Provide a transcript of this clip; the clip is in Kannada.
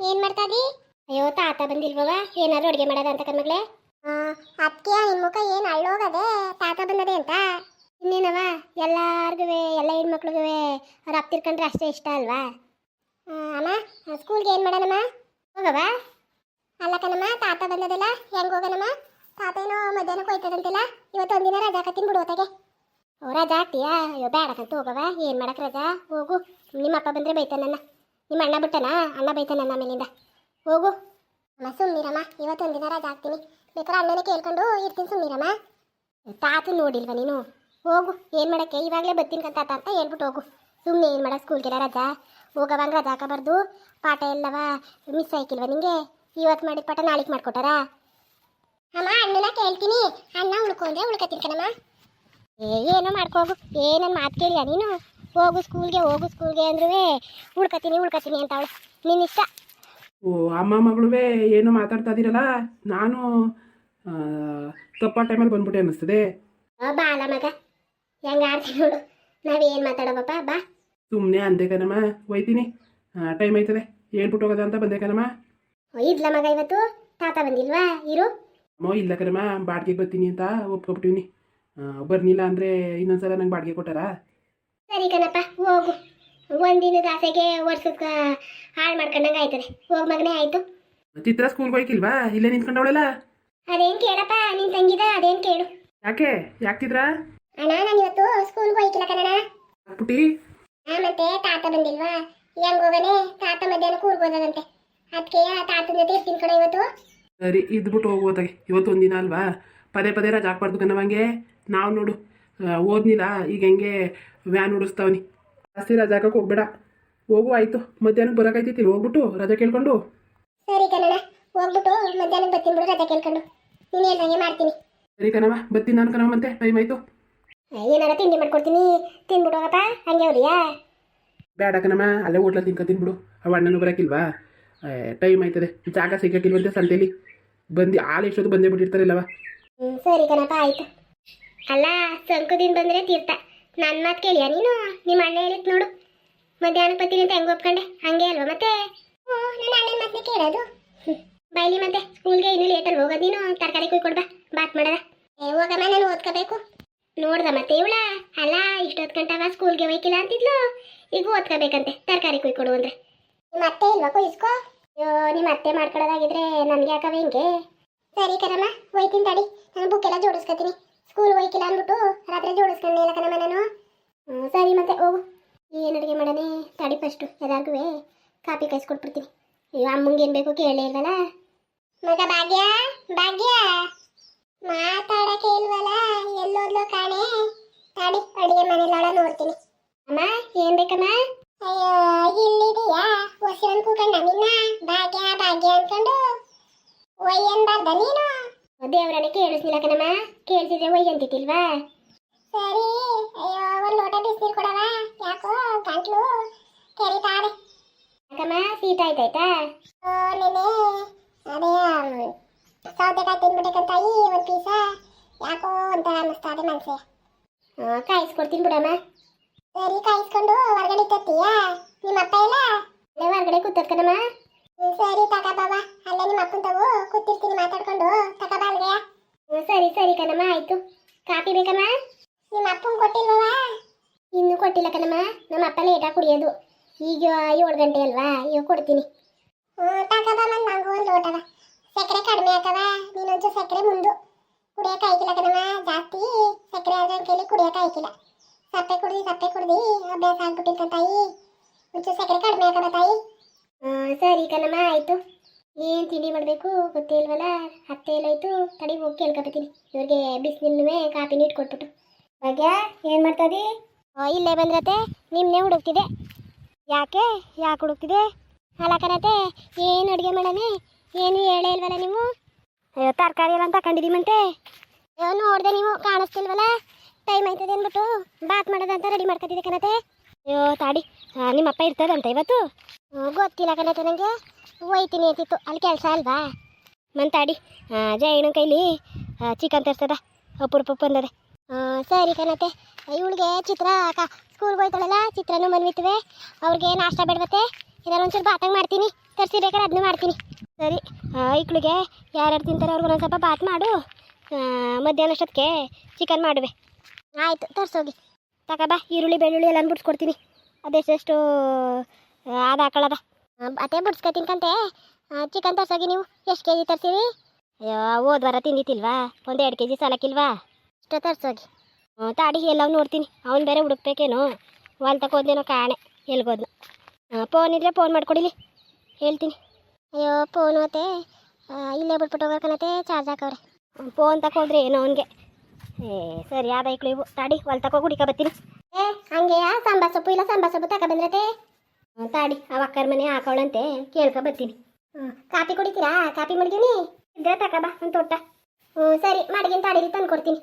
ಏನ್ ಮಾಡ್ತಾ ಇದ್ದಿ? ಅಯ್ಯೋ ತಾತ ಬಂದಿಲ್ವವ, ಏನಾದ್ರು ಅಡುಗೆ ಮಾಡೋದ ಅಂತ ಕಣ್ಮಗ್ಳೆ. ಅದಕ್ಕೆ ನಿನ್ ಮುಖ ಏನ್ ಅಳ್ಳೋಗದೆ, ತಾತ ಬಂದದೆ ಅಂತ. ಇನ್ನೇನವ, ಎಲ್ಲಾರ್ಗು ಎಲ್ಲ ಹೆಣ್ಮಕ್ಳಿಗೂ ಅವ್ರು ಅಪ್ತಿರ್ಕೊಂಡ್ರೆ ಅಷ್ಟೇ ಇಷ್ಟ ಅಲ್ವಾ. ಅಮ್ಮ ಸ್ಕೂಲ್ಗೆ ಏನ್ ಮಾಡೋಣಮ್ಮ? ಹೋಗವ. ಅಲ್ಲ ಕಣಮ್ಮ, ತಾತ ಬಂದದಲ್ಲ, ಹೆಂಗ್ ಹೋಗೋಣಮ್ಮ? ತಾತ ಏನೋ ಮಧ್ಯಾಹ್ನಕ್ಕೆ ಹೋಯ್ತದಂತಿಲ್ಲ, ಇವತ್ತು ಒಂದಿನ ರಜಾ ಹಾಕತ್ತೀನಿ ಬಿಡು ಹೊತ್ತಗೆ. ರಜಾ ಹಾಕ್ತೀಯಾ? ಅಯ್ಯೋ ಬೇಡಕ್ಕಂತ ಹೋಗವ, ಏನ್ ಮಾಡಕ್ ರಜಾ, ಹೋಗು. ನಿಮ್ಮ ಅಪ್ಪ ಬಂದ್ರೆ ಬೈತಾನನ್ನ, ನಿಮ್ಮ ಅಣ್ಣ ಬಿಟ್ಟನಾ, ಅಣ್ಣ ಬೈತಾನನ್ನ ಆಮೇಲಿಂದ. ಹೋಗು ಅಮ್ಮ, ಸುಮ್ಮನಿರಮ್ಮ, ಇವತ್ತೊಂದಿನ ರಜಾ ಹಾಕ್ತೀನಿ, ಬೇಕಾದ್ರೆ ಅಣ್ಣನೇ ಕೇಳ್ಕೊಂಡು ಇರ್ತೀನಿ, ಸುಮ್ಮನಿರಮ್ಮ. ತಾತ ನೋಡಿಲ್ವ ನೀನು? ಹೋಗು, ಏನು ಮಾಡೋಕ್ಕೆ, ಇವಾಗಲೇ ಬರ್ತೀನಿ ತಾತ ಅಂತ ಹೇಳ್ಬಿಟ್ಟು ಹೋಗು. ಸುಮ್ಮನೆ ಏನು ಮಾಡೋದು, ಸ್ಕೂಲ್ಗೆಲ್ಲ ರಜಾ ಹೋಗೋವಂಗೆ ರಜಾ ಹಾಕಬಾರ್ದು. ಪಾಠ ಎಲ್ಲವ ಮಿಸ್ ಆಯ್ಕಿಲ್ವ ನಿಂಗೆ? ಇವತ್ತು ಮಾಡಿದ ಪಾಠ ನಾಳೆಗೆ ಮಾಡಿಕೊಟ್ಟಾರಾ? ಅಮ್ಮ ಅಣ್ಣನ ಕೇಳ್ತೀನಿ, ಅಣ್ಣ ಉಳ್ಕೊಂಡ್ರೆ ಉಳ್ಕತ್ತೀನಿ ಕಣಮ್ಮ. ಏನೋ ಮಾಡ್ಕೋಗು, ಏನನ್ನ ಮಾತು ಕೇಳಿಯ ನೀನು? ಹೋಗು ಸ್ಕೂಲ್ಗೆ ಅಂದ್ರೂ ಉಳ್ಕತೀನಿ ಅಂತ ಅವಳು, ನಿನ್ನಿಷ್ಟ. ಓ ಅಮ್ಮ ಮಗಳುವೇ ಏನೋ ಮಾತಾಡ್ತಾ ಇದ್ದೀರಲ್ಲ, ನಾನು ತಪ್ಪ ಟೈಮಲ್ಲಿ ಬಂದ್ಬಿಟ್ಟೆ ಅನ್ನಿಸ್ತದೆ. ಬಾಲ ಮಗ, ಹೆಂಗ ಆಡ್ತೀನಿ ನೋಡು, ನಾವೇನು ಮಾತಾಡೋವಪ್ಪ, ಬಾ. ಸುಮ್ಮನೆ ಅಂದೆ ಕಣಮ್ಮ, ಒಯ್ತೀನಿ, ಟೈಮ್ ಆಯ್ತದೆ ಹೇಳ್ಬಿಟ್ಟು ಹೋಗೋದ ಅಂತ ಬಂದೆ ಕಣಮ್ಮ. ಇದ್ಲ ಮಗ, ಇವತ್ತು ತಾತ ಬಂದಿಲ್ವಾ? ಇರು. ಅಮ್ಮ ಇಲ್ಲ ಕಣಮ್ಮ, ಬಾಡಿಗೆಗೆ ಬರ್ತೀನಿ ಅಂತ ಒಪ್ಕೊಬಿಟ್ಟಿವ್ನಿ. ಬರ್ನಿಲ್ಲ ಅಂದರೆ ಇನ್ನೊಂದ್ಸಲ ನಂಗೆ ಬಾಡಿಗೆ ಕೊಟ್ಟಾರಾ? ಸರಿ ಕಣಪ್ಪ, ಹೋಗು. ಒಂದಿನದ ಆಸೆಗೆ ವರ್ಷಕ್ಕೆ ಹಾಳು ಮಾಡ್ಕೊಂಡಂಗೆ ಆಯ್ತದೆ. ಹೋಗ್ ಮಗನೇ, ಆಯ್ತು. ಚಿತ್ರ ಸ್ಕೂಲ್ಗೆ ಹೋಯ್ಕಿಲ್ವಾ? ಇಲ್ಲೇ ನಿಂತ್ಕೊಂಡವಳಲ್ಲ. ಅದೇನು ಕೇಳಪ್ಪ, ನಿನ್ ತಂಗಿದ ಅದೇನು ಕೇಳು. ಯಾಕ್ತಿದ್ರ? ಅಣ್ಣ ನಾನು ಇವತ್ತು ಸ್ಕೂಲ್ಗೆ ಹೋಯ್ಕಿಲ್ಲ ಕಣಣ್ಣ. ಪುಟಿ ಮತ್ತೆ ತಾತ ಬಂದಿಲ್ವಾ, ಹೆಂಗ್ ಹೋಗನೆ? ತಾತ ಮಧ್ಯಾಹ್ನ ಕೂರ್ಬೋದಂತೆ, ಅದಕ್ಕೆ ತಾತನ ಜೊತೆ ಇರ್ತೀನಿ ಕಣ ಇವತ್ತು. ಸರಿ ಇದ್ಬಿಟ್ಟು ಹೋಗೋದಾಗೆ, ಇವತ್ತು ಒಂದಿನ ಅಲ್ವಾ, ಪದೇ ಪದೇ ರಜಾ ಹಾಕ್ಬಾರ್ದು ಕಣವಂಗೆ. ನಾವು ನೋಡು ಓದ್ನಿಲ್ಲ, ಈಗ ಹೆಂಗೆ ವ್ಯಾನ್ ಓಡಿಸ್ತಾವನಿ, ಜಾಸ್ತಿ ರಜಾ ಹಾಕಕ್ಕೆ ಹೋಗ್ಬೇಡ. ಹೋಗು ಆಯಿತು, ಮಧ್ಯಾಹ್ನಕ್ಕೆ ಬರೋಕೈತಿ, ಹೋಗ್ಬಿಟ್ಟು ರಜಾ ಕೇಳ್ಕೊಂಡು. ಸರಿ ಕಣಣ್ಣ, ಹೋಗ್ಬಿಟ್ಟು ಮಧ್ಯಾಹ್ನಕ್ಕೆ ಬರ್ತೀನಿ ಬಿಡು, ರಜಾ ಕೇಳ್ಕೊಂಡು. ನೀನು ಹೇಳ್ದಂಗೆ ಮಾಡ್ತೀನಿ. ಸರಿ ಕಣವ, ಬರ್ತೀನಿ ನಾನು ಕಣವ, ಮತ್ತೆ ಟೈಮ್ ಆಯಿತು. ಏನಾರ ತಿಂಡಿ ಮಾಡ್ಕೊಡ್ತೀನಿ, ತಿನ್ಬಿಡು ಹೋಗಪ್ಪ, ಹಂಗೆ ಅವ್ರಿಯಾ? ಬೇಡ ಕಣಮ್ಮ, ಅಲ್ಲೇ ಹೋಟ್ಲಲ್ಲಿ ತಿನ್ಕೊತೀನಿ ಬಿಡು. ಅವ ಅಣ್ಣನೂ ಬರೋಕ್ಕಿಲ್ವಾ? ಟೈಮ್ ಆಯ್ತದೆ, ಜಾಗ ಸಿಗೋಕ್ಕಿಲ್ವಂತೆ ಸಂತೆಲಿ. ಬಂದು ಹಾಲು ಎಷ್ಟೊತ್ತು ಬಂದೇ ಬಿಟ್ಟಿರ್ತಾರಲ್ಲವ. ಸರಿ ಕಣಪ್ಪ, ಆಯಿತು. ಅಲ್ಲ, ಸಂಕುದಿಂದ ಬಂದರೆ ತೀರ್ಥ, ನನ್ನ ಮಾತು ಕೇಳಿಯ ನೀನು? ನಿಮ್ಮ ಅಣ್ಣ ಹೇಳಿತ್ ನೋಡು, ಮಧ್ಯಾಹ್ನಕ್ಕೆ ಬರ್ತೀನಿ ಅಂತ ಹೆಂಗೆ ಒಪ್ಕೊಂಡೆ, ಹಂಗೆ ಅಲ್ವಾ ಮತ್ತೆ? ನನ್ನ ಅಣ್ಣನ ಮಾತನ್ನ ಕೇಳೋದು. ಬೈಲಿ ಮತ್ತೆ, ಸ್ಕೂಲ್ಗೆ ಇನ್ನೂ ಲೇಟಲ್ಲಿ ಹೋಗೋದು ನೀನು. ತರಕಾರಿ ಕುಯ್ಕೊಡ್ಬಾ, ಬಾತ್ ಮಾಡದ. ಹೋಗಮ್ಮ, ನಾನು ಓದ್ಕೋಬೇಕು. ನೋಡ್ದ ಮತ್ತೆ ಇವಳ, ಅಲ್ಲ ಇಷ್ಟೊತ್ತು ಗಂಟವ ಸ್ಕೂಲ್ಗೆ ಹೋಯ್ಕಿಲ್ಲ ಅಂತಿದ್ಲು, ಈಗ ಓದ್ಕೋಬೇಕಂತೆ, ತರಕಾರಿ ಕುಯ್ಕೊಡು ಅಂದರೆ. ನಿಮ್ಮ ಅತ್ತೆ ಇಲ್ವಾ ಕುಯ್ಸ್ಕೋ? ಅಯ್ಯೋ, ನಿಮ್ಮ ಅತ್ತೆ ಮಾಡ್ಕೊಳ್ಳೋದಾಗಿದ್ರೆ ನನಗೆ ಯಾಕವೆ ಹಿಂಗೆ? ಸರಿ ಕಣಮ್ಮ, ಹೋಯ್ತೀನಿ ತಡಿ, ನಾನು ಬುಕ್ ಎಲ್ಲ ಜೋಡಿಸ್ಕೊತೀನಿ. ಸ್ಕೂಲ್ ಹೋಯ್ಕಿಲ್ಲ ಅಂದ್ಬಿಟ್ಟು ರಾತ್ರಿ ಜೋಡಿಸ್ಕೊಂಡೆ ಇಲ್ಲ ಕಣಮ್ಮ ನಾನು. ಸರಿ ಮತ್ತೆ ಹೋಗು. ಏನು ಅಡುಗೆ ಮಾಡೋಣ ತಡಿ, ಫಸ್ಟು ಎಲ್ಲರಿಗೂ ಕಾಪಿ ಕಾಯಿಸ್ಕೊಟ್ಬಿಡ್ತೀನಿ. ಅಯ್ಯೋ, ಅಮ್ಮಂಗೆ ಏನು ಬೇಕು ಕೇಳೇ ಇಲ್ವಲ್ಲ. ಮಗ ಭಾಗ್ಯ, ಭಾಗ್ಯ ಮಾತಾಡಕ್ಕೆ ಇಲ್ವಲ್ಲ, ಎಲ್ಲೋದ್ಲೋ ಕಾಣೆ. ತಡಿ, ಅಡುಗೆ ಮನೆಯಲ್ಲ ನೋಡ್ತೀನಿ. ಅಮ್ಮ ಏನು ಬೇಕಮ್ಮ? ಅಯ್ಯೋ, ಇಲ್ಲಿದೆಯಾ? ಹೊಸಿರನ್ ಕೂಕಂಡ ನಿನ್ನ ಭಾಗ್ಯ ಭಾಗ್ಯ ಅನ್ಕೊಂಡು ಒಯ್ಯನ್ಬಾರ್ದ ನೀನು? ದೇವರನ್ನ ಕೇಳಿಸ್ಲಿಲ್ಲ ಕಣಮ್ಮ, ಕೇಳಿಸಿದ್ರೆ ಒಯ್ಯ ಅಂತಿಲ್ವಾ? ಸರಿ. ಅಯ್ಯೋ, ಒಂದು ಲೋಟ ಬಿಸಿನೀರು ಕೊಡವ, ಯಾಕೋ ಗಂಟ್ಲು ಕೆರಿತಾದೆ. ಯಾಕಮ್ಮ, ಶೀತ ಆಯ್ತಾಯ್ತಾ? ನೆನೆ ಅದೇ ಸೌತೆಕಾಯಿ ತಿನ್ಬಿಟ್ಟಕ್ಕಂತ ಒಂದು ಪೀಸ ಯಾಕೋ ಅಂತ ಅನ್ನಿಸ್ತಾ ಇದೆ ಮನಸ್ಸೆ. ಕಾಯಿಸ್ಕೊಡ್ತೀನಿ ಬಿಡಮ್ಮ. ಸರಿ, ಕಾಯಿಸ್ಕೊಂಡು ಹೊರಗಡೆ ತತ್ತೀಯ? ನಿಮ್ಮ ಅಪ್ಪ ಇಲ್ಲ? ಅಲ್ಲೇ ಹೊರಗಡೆ ಕೂತದ್ ಕಣಮ್ಮ. ಸರಿ ತಗ ಬಾಬಾ, ಅಲ್ಲೇ ನಿಮ್ಮ ಅಪ್ಪನ ತಗೋ ಕೂತಿರ್ತೀನಿ ಮಾತಾಡ್ಕೊಂಡು, ತಗ ಬಾಲ್ಗೆ. ಸರಿ ಸರಿ ಕಣಮ್ಮ, ಆಯ್ತು. ಕಾಫಿ ಬೇಕಮ್ಮ? ನಿಮ್ಮ ಅಪ್ಪನ ಕೊಟ್ಟಿಲ್ವವ? ಇನ್ನೂ ಕೊಟ್ಟಿಲ್ಲ ಕಣಮ್ಮ, ನಮ್ಮ ಅಪ್ಪ ಲೇಟಾಗಿ ಕುಡಿಯೋದು, ಈಗ 7 ಗಂಟೆ ಅಲ್ವಾ, ಈಗ ಕೊಡ್ತೀನಿ. ತಗ ಬಾಮ, ನಂಗೂ ಒಂದು ಲೋಟವ. ಸಕ್ಕರೆ ಕಡಿಮೆ ಹಾಕವ, ನೀನೊಂಚೂರು ಸಕ್ಕರೆ ಮುಂದು ಕುಡಿಯೋಕೆ ಆಯ್ಕಿಲ್ಲ ಕಣಮ್ಮ, ಜಾಸ್ತಿ ಸಕ್ಕರೆ ಆದ್ರೆ ಕೈಲಿ ಕುಡಿಯೋಕೆ ಆಯ್ಕಿಲ್ಲ. ಸಪ್ಪೆ ಕುಡ್ದು ಅಭ್ಯಾಸ ಆಗ್ಬಿಟ್ಟಿರ್ತ ತಾಯಿ, ಒಂಚೂರು ಸಕ್ಕರೆ ಕಡಿಮೆ ಹಾಕವ ತಾಯಿ. ಸರಿ ಕಣಮ್ಮ, ಆಯಿತು. ಏನು ತಿಂಡಿ ಮಾಡಬೇಕು ಗೊತ್ತೇ ಇಲ್ವಲ್ಲ, ಅತ್ತೆ ಎಲ್ಲಾಯ್ತು, ತಡಿ ಹೋಗಿ ಕೇಳ್ಕೊಬತ್ತೀನಿ. ಇವ್ರಿಗೆ ಬಿಸಿನೀರನ್ನೇ ಕಾಪಿನ ಇಟ್ಕೊಟ್ಬಿಟ್ಟು. ಭಾಗ್ಯ ಏನು ಮಾಡ್ತದಿ? ಇಲ್ಲೇ ಬಂದ್ರತೆ, ನಿಮ್ಮನ್ನೇ ಹುಡುಕ್ತಿದೆ. ಯಾಕೆ ಹುಡುಕ್ತಿದೆ? ಅಲ್ಲ ಕಣತೆ, ಏನು ಅಡುಗೆ ಮಾಡೋಣ, ಏನು ಹೇಳೇ ಇಲ್ವಲ್ಲ ನೀವು? ಅಯ್ಯೋ, ತರಕಾರಿ ಎಲ್ಲ ತಗೊಂಡಿದ್ದೀಮಂತೆ. ಅಯ್ಯೋ, ನೋಡಿದೆ ನೀವು, ಕಾಣಿಸ್ತಿಲ್ವಲ್ಲ, ಟೈಮ್ ಆಯ್ತದೆ ಅಂದ್ಬಿಟ್ಟು ಬಾತ್ ಮಾಡೋದಂತ ರೆಡಿ ಮಾಡ್ಕೊತಿದ್ದೆ ಕಣತೆ. ಅಯ್ಯೋ ತಾಡಿ, ನಿಮ್ಮಪ್ಪ ಇರ್ತದಂತ ಇವತ್ತು? ಗೊತ್ತಿಲ್ಲ ಕಣತೆ, ನನಗೆ ಹೋಯ್ತೀನಿ ಅಂತಿತ್ತು, ಅಲ್ಲಿ ಕೆಲಸ ಅಲ್ವಾ. ಮಂತಾಡಿ ಜಯಣ್ಣ ಕೈಲಿ ಚಿಕನ್ ತರಿಸ್ತದ, ಅಪರೂಪ ಬಂದದೆ. ಸರಿ ಕಣತೆ, ಇವಳಿಗೆ ಚಿತ್ರ ಸ್ಕೂಲ್ಗೆ ಹೋಯ್ತಾಳಲ್ಲ, ಚಿತ್ರನೂ ಬಂದ್ಬಿಟ್ವೆ, ಅವ್ರಿಗೆ ನಾಷ್ಟ ಬೇಡವತ್ತೆ, ಏನಾರು ಒಂಚೂರು ಬಾತಂಗೆ ಮಾಡ್ತೀನಿ. ತರಿಸಿಬೇಕಾದ್ರೆ ಅದನ್ನ ಮಾಡ್ತೀನಿ. ಸರಿ, ಐಕ್ಳಿಗೆ ಯಾರ್ಯಾರು ತಿಂತಾರೆ ಅವ್ರಿಗೆ ಒಂದು ಸ್ವಲ್ಪ ಬಾತ್ ಮಾಡು. ಮಧ್ಯಾಹ್ನ ಅಷ್ಟೊತ್ತಿಗೆ ಚಿಕನ್ ಮಾಡುವೆ. ಆಯಿತು, ತರಿಸೋಗಿ. ತಗೋಬಾ, ಈರುಳ್ಳಿ ಬೆಳ್ಳುಳ್ಳಿ ಎಲ್ಲ ಬಿಡ್ಸ್ಕೊಡ್ತೀನಿ. ಅದೆಷ್ಟು ಅದು ಹಾಕೊಳ್ಳೋದ ಅದೇ ಬಿಡ್ಸ್ಕೊತೀನಿ ಕಂತೆ. ಚಿಕನ್ ತರಿಸೋಗಿ. ನೀವು ಎಷ್ಟು ಕೆ ಜಿ ತರಿಸಿರಿ? ಅಯ್ಯೋ, ಹೋದ ವಾರ ತಿಂದಿತ್ತಿಲ್ವಾ? ಒಂದು 2 kg ಸಾಲಕ್ಕಿಲ್ವಾ? ಇಷ್ಟ ತರಿಸೋಗಿ. ತಾಡಿ ಎಲ್ಲವೂ ನೋಡ್ತೀನಿ. ಅವ್ನು ಬೇರೆ ಹುಡುಕ್ಬೇಕೇನೋ, ಹೊಲ್ ತಗೋದೇನೋ ಕಾಣೆ ಎಲ್ಗೋದ್ನು. ಫೋನ್ ಇದ್ದರೆ ಫೋನ್ ಮಾಡ್ಕೊಡಿಲಿ, ಹೇಳ್ತೀನಿ. ಅಯ್ಯೋ, ಫೋನು ಅತ್ತೆ ಇಲ್ಲೇ ಬಿಟ್ಬಿಟ್ಟು ಹೋಗೋಕನತ್ತೆ, ಚಾರ್ಜ್ ಹಾಕವ್ರೆ. ಫೋನ್ ತಗೋದ್ರೆ ಏನೋ ಅವನಿಗೆ. ಸರಿ ಆದ ಇಕ್ಳು ಇವು. ತಾಡಿ ಹೊಲ್ ತಗೋ ಹುಡಿಕ ಬರ್ತೀನಿ. ಹಂಗೆಯಾ? ಸಾಂಬಾರ್ ಸೊಪ್ಪು ಇಲ್ಲ ಸಾಂಬಾರ್ ಸೊಪ್ಪು ತಗೊಬಂದ್ರತೆ. ತಾಡಿ ಆ ಅಕ್ಕರ ಮನೆ ಹಾಕೋಳಂತೆ, ಕೇಳ್ಕೊ ಬರ್ತೀನಿ. ಕಾಪಿ ಕುಡಿತೀರಾ? ಕಾಪಿ ಮಡ್ಗಿನಿ ಇದ್ರೆ ತಗೋಬಾ ಒಂದು ತೊಟ್ಟ. ಸರಿ, ಮಡ್ಗಿನ ತಾಡಿಲಿ ತಂದು ಕೊಡ್ತೀನಿ.